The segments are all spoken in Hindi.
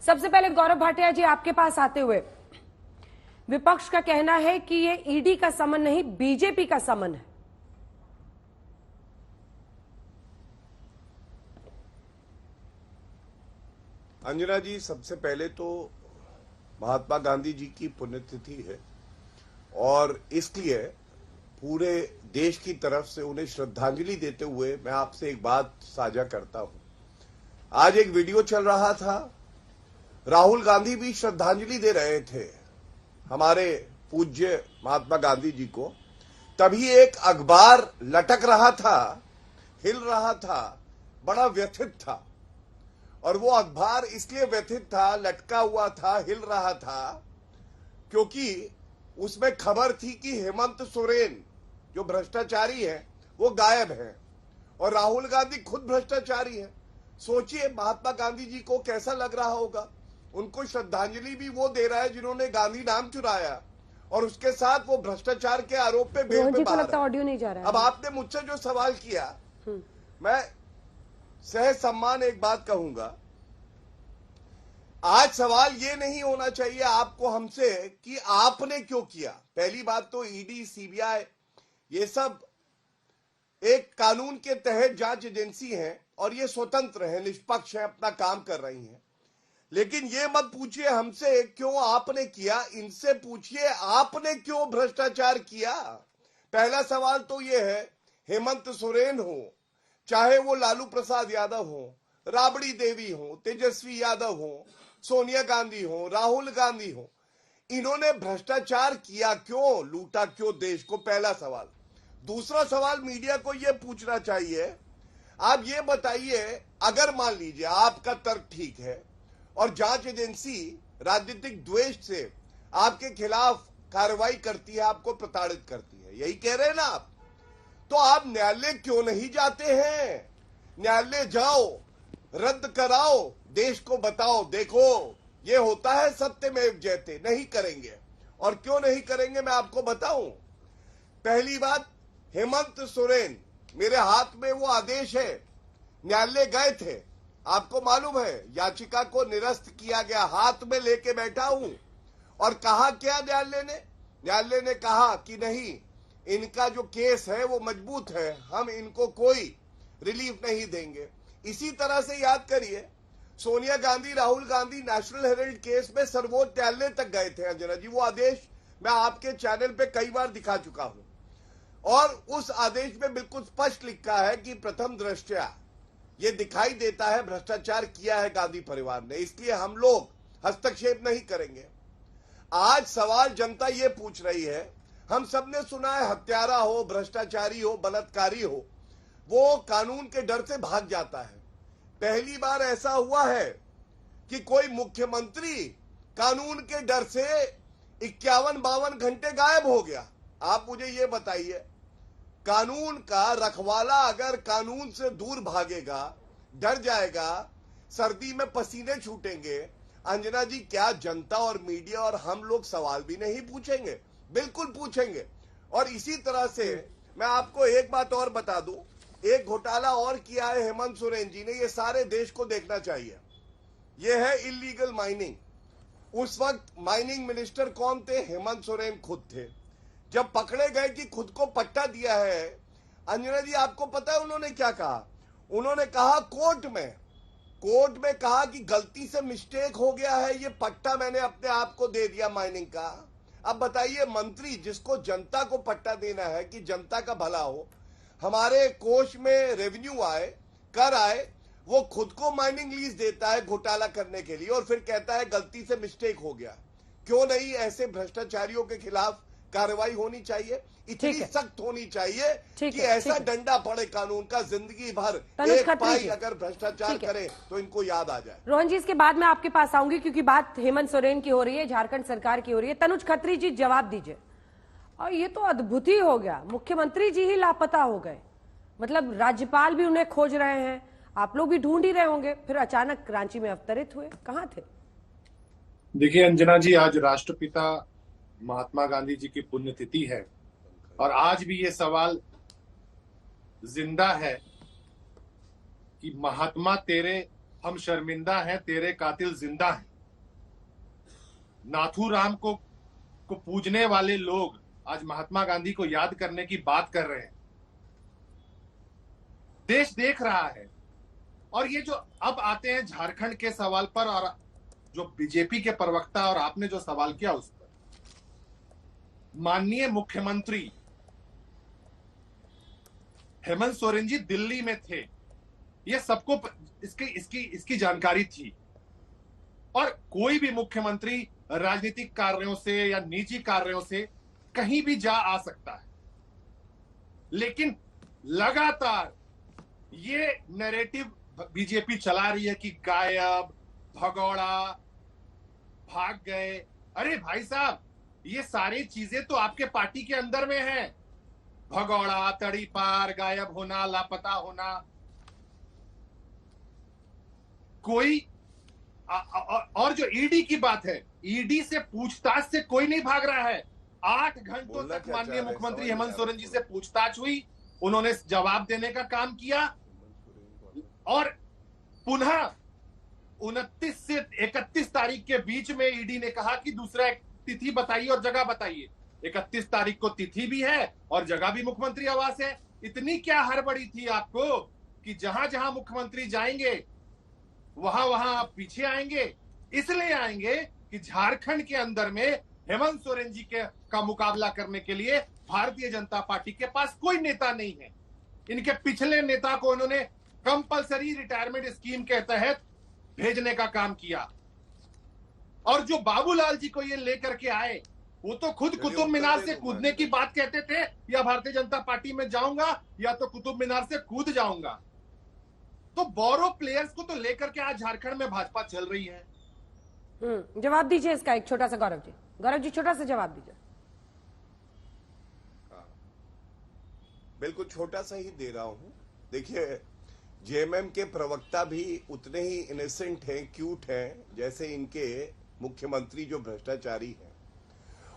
सबसे पहले गौरव भाटिया जी, आपके पास आते हुए, विपक्ष का कहना है कि ये ईडी का समन नहीं, बीजेपी का समन है। अंजना जी, सबसे पहले तो महात्मा गांधी जी की पुण्यतिथि है और इसलिए पूरे देश की तरफ से उन्हें श्रद्धांजलि देते हुए मैं आपसे एक बात साझा करता हूं। आज एक वीडियो चल रहा था, राहुल गांधी भी श्रद्धांजलि दे रहे थे हमारे पूज्य महात्मा गांधी जी को। तभी एक अखबार लटक रहा था, हिल रहा था, बड़ा व्यथित था। और वो अखबार इसलिए व्यथित था, लटका हुआ था, हिल रहा था, क्योंकि उसमें खबर थी कि हेमंत सोरेन जो भ्रष्टाचारी है वो गायब है और राहुल गांधी खुद भ्रष्टाचारी है। सोचिए महात्मा गांधी जी को कैसा लग रहा होगा। उनको श्रद्धांजलि भी वो दे रहा है जिन्होंने गांधी नाम चुराया और उसके साथ वो भ्रष्टाचार के आरोप पे बेल पे बाहर है। ऑडियो नहीं जा रहा है। अब आपने मुझसे जो सवाल किया, मैं सह सम्मान एक बात कहूंगा, आज सवाल ये नहीं होना चाहिए आपको हमसे कि आपने क्यों किया। पहली बात तो ईडी, सीबीआई ये सब एक कानून के तहत जांच एजेंसी है और ये स्वतंत्र है, निष्पक्ष है, अपना काम कर रही है। लेकिन ये मत पूछिए हमसे क्यों आपने किया, इनसे पूछिए आपने क्यों भ्रष्टाचार किया। पहला सवाल तो ये है, हेमंत सोरेन हो, चाहे वो लालू प्रसाद यादव हो, राबड़ी देवी हो, तेजस्वी यादव हो, सोनिया गांधी हो, राहुल गांधी हो, इन्होंने भ्रष्टाचार किया क्यों, लूटा क्यों देश को, पहला सवाल। दूसरा सवाल मीडिया को यह पूछना चाहिए, आप ये बताइए, अगर मान लीजिए आपका तर्क ठीक है और जांच एजेंसी राजनीतिक द्वेष से आपके खिलाफ कार्रवाई करती है, आपको प्रताड़ित करती है, यही कह रहे हैं ना आप, तो आप न्यायालय क्यों नहीं जाते हैं? न्यायालय जाओ, रद्द कराओ, देश को बताओ, देखो ये होता है सत्यमेव जयते। नहीं करेंगे, और क्यों नहीं करेंगे मैं आपको बताऊं। पहली बात, हेमंत सोरेन, मेरे हाथ में वो आदेश है, न्यायालय गए थे, आपको मालूम है, याचिका को निरस्त किया गया, हाथ में लेके बैठा हूं। और कहा क्या न्यायालय ने कहा कि नहीं, इनका जो केस है वो मजबूत है, हम इनको कोई रिलीफ नहीं देंगे। इसी तरह से याद करिए, Sonia Gandhi, Rahul Gandhi national Herald case में सर्वोच्च न्यायालय तक गए थे अंजना जी। वो आदेश मैं आपके चैनल पे कई बार दिखा चुका हूं और उस आदेश में बिल्कुल स्पष्ट लिखा है कि प्रथम दृष्टया ये दिखाई देता है भ्रष्टाचार किया है गांधी परिवार ने, इसलिए हम लोग हस्तक्षेप नहीं करेंगे। आज सवाल जनता ये पूछ रही है, हम सबने सुना है हत्यारा हो, भ्रष्टाचारी हो, बलात्कारी हो, वो कानून के डर से भाग जाता है। पहली बार ऐसा हुआ है कि कोई मुख्यमंत्री कानून के डर से 51-52 घंटे गायब हो गया। आप मुझे ये बताइए, कानून का रखवाला अगर कानून से दूर भागेगा, डर जाएगा, सर्दी में पसीने छूटेंगे, अंजना जी क्या जनता और मीडिया और हम लोग सवाल भी नहीं पूछेंगे? बिल्कुल पूछेंगे। और इसी तरह से मैं आपको एक बात और बता दूं, एक घोटाला और किया है हेमंत सोरेन जी ने, ये सारे देश को देखना चाहिए। ये है इलीगल माइनिंग। उस वक्त माइनिंग मिनिस्टर कौन थे? हेमंत सोरेन खुद थे। जब पकड़े गए कि खुद को पट्टा दिया है, अंजना जी आपको पता है उन्होंने क्या कहा? उन्होंने कहा कोर्ट में कहा कि गलती से मिस्टेक हो गया है, ये पट्टा मैंने अपने आप को दे दिया माइनिंग का। अब बताइए, मंत्री जिसको जनता को पट्टा देना है कि जनता का भला हो, हमारे कोष में रेवेन्यू आए, कर आए, वो खुद को माइनिंग लीज देता है घोटाला करने के लिए और फिर कहता है गलती से मिस्टेक हो गया। क्यों नहीं ऐसे भ्रष्टाचारियों के खिलाफ कार्रवाई होनी चाहिए, इतनी सख्त होनी चाहिए कि ऐसा डंडा पड़े कानून का, जिंदगी भर एक पाई अगर भ्रष्टाचार करे तो इनको याद आ जाए। रोहन जी, इसके बाद मैं आपके पास आऊंगी क्योंकि बात हेमंत सोरेन की हो रही है, झारखंड सरकार की हो रही है। तनुज खत्री जी जवाब दीजिए। और ये तो अद्भुत ही हो गया, मुख्यमंत्री जी ही लापता हो गए, मतलब राज्यपाल भी उन्हें खोज रहे हैं, आप लोग भी ढूंढ ही रहे होंगे, फिर अचानक रांची में अवतरित हुए, कहां थे? देखिए अंजना जी, आज राष्ट्रपिता महात्मा गांधी जी की पुण्यतिथि है और आज भी ये सवाल जिंदा है कि महात्मा तेरे हम शर्मिंदा हैं, तेरे कातिल जिंदा हैं। नाथूराम को पूजने वाले लोग आज महात्मा गांधी को याद करने की बात कर रहे हैं। देश देख रहा है। और ये जो अब आते हैं झारखंड के सवाल पर, और जो बीजेपी के प्रवक्ता और आपने जो सवाल किया उस पर, माननीय मुख्यमंत्री हेमंत सोरेन जी दिल्ली में थे, ये सबको इसकी जानकारी थी। और कोई भी मुख्यमंत्री राजनीतिक कार्यों से या निजी कार्यों से कहीं भी जा आ सकता है, लेकिन लगातार ये नैरेटिव बीजेपी चला रही है कि गायब, भगौड़ा, भाग गए। अरे भाई साहब, ये सारी चीजें तो आपके पार्टी के अंदर में है। भगौड़ा, तड़ीपार, गायब होना, लापता होना। कोई और जो ईडी की बात है, ईडी से पूछताछ से कोई नहीं भाग रहा है। 8 घंटों तक माननीय मुख्यमंत्री हेमंत सोरेन जी से पूछताछ हुई, उन्होंने जवाब देने का काम किया। और पुनः 29 से 31 तारीख के बीच में ईडी ने कहा कि दूसरा एक तिथि बताइए और जगह बताइए। 31 तारीख को तिथि भी है और जगह भी मुख्यमंत्री आवास है। इतनी क्या हड़बड़ी थी आपको कि जहां जहां मुख्यमंत्री जाएंगे वहां वहां आप पीछे आएंगे? इसलिए आएंगे कि झारखंड के अंदर में हेमंत सोरेन जी का मुकाबला करने के लिए भारतीय जनता पार्टी के पास कोई नेता नहीं है। इनके पिछले नेता को उन्होंने कंपलसरी रिटायरमेंट स्कीम के तहत भेजने का काम किया। और जो बाबूलाल जी को ये लेकर के आए, वो तो खुद कुतुब मीनार से कूदने की बात कहते थे, या भारतीय जनता पार्टी में जाऊंगा या तो कुतुब मीनार से कूद जाऊंगा। तो बोरो प्लेयर्स को तो लेकर के आज झारखंड में भाजपा चल रही है। जवाब दीजिए इसका एक छोटा सा। गौरव जी छोटा सा जवाब दीजिए। बिल्कुल छोटा सा ही दे रहा हूं। देखिए, जेएमएम के प्रवक्ता भी उतने ही इनोसेंट हैं, क्यूट हैं, जैसे इनके मुख्यमंत्री जो भ्रष्टाचारी हैं।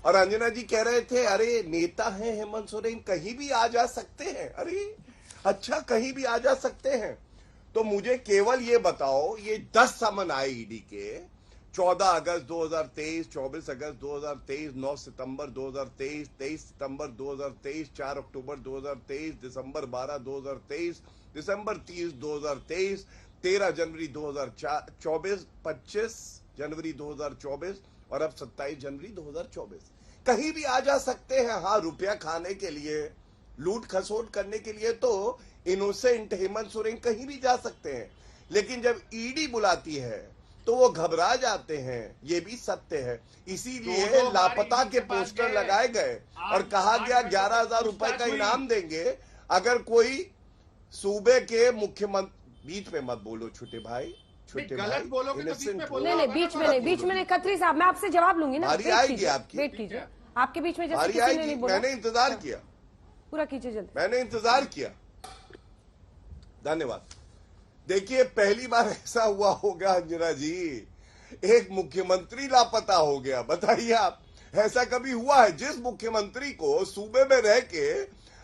और अंजना जी कह रहे थे, अरे नेता हैं हेमंत सोरेन, कहीं भी आ जा सकते हैं। अरे अच्छा, कहीं भी आ जा सकते हैं। तो मुझे केवल ये बताओ, ये 10 समन आए ईडी के 14 अगस्त 2023, 24 अगस्त 2023, 9 सितंबर 2023, 23 सितंबर 2023, 4 अक्टूबर 2023, दिसंबर 12 2023, दिसंबर 30 2023, 13 जनवरी 2024, 25 जनवरी 2024 और अब 27 जनवरी 2024। कहीं भी आ जा सकते हैं। हाँ, रुपया खाने के लिए, लूट खसोट करने के लिए तो इनोसेंट हेमंत सोरेन कहीं भी जा सकते हैं, लेकिन जब ईडी बुलाती है तो वो घबरा जाते हैं। ये भी सत्य है। इसीलिए लापता के पोस्टर लगाए गए और कहा गया 11,000 रुपए का इनाम देंगे अगर कोई सूबे के मुख्यमंत्री। बीच में मत बोलो छोटे भाई, छोटे भाई, गलत बोलोगे तो बीच में बोलो। नहीं, बीच में नहीं। खत्री साहब, मैं आपसे जवाब लूंगी ना। बारी आएगी आपकी, वेट कीजिए। आपके बीच में जैसे बारी किसी ने आएगी। नहीं बोला। मैंने इंतजार किया, पूरा कीजिए जल्दी। मैंने इंतजार किया। धन्यवाद। देखिए, पहली बार ऐसा हुआ होगा अंजना जी, एक मुख्यमंत्री लापता हो गया। बताइए आप, ऐसा कभी हुआ है? जिस मुख्यमंत्री को सूबे में रह के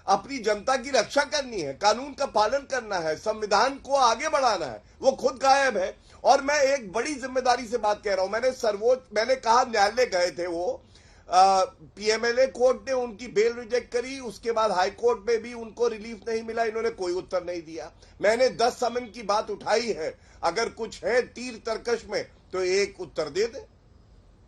अपनी जनता की रक्षा करनी है, कानून का पालन करना है, संविधान को आगे बढ़ाना है, वो खुद गायब है। और मैं एक बड़ी जिम्मेदारी से बात कह रहा हूं। मैंने कहा, न्यायालय गए थे वो, पीएमएलए कोर्ट ने उनकी बेल रिजेक्ट करी, उसके बाद हाई कोर्ट में भी उनको रिलीफ नहीं मिला, इन्होंने कोई उत्तर नहीं दिया। मैंने 10 समन की बात उठाई है, अगर कुछ है तीर तर्कश में तो एक उत्तर दे दे।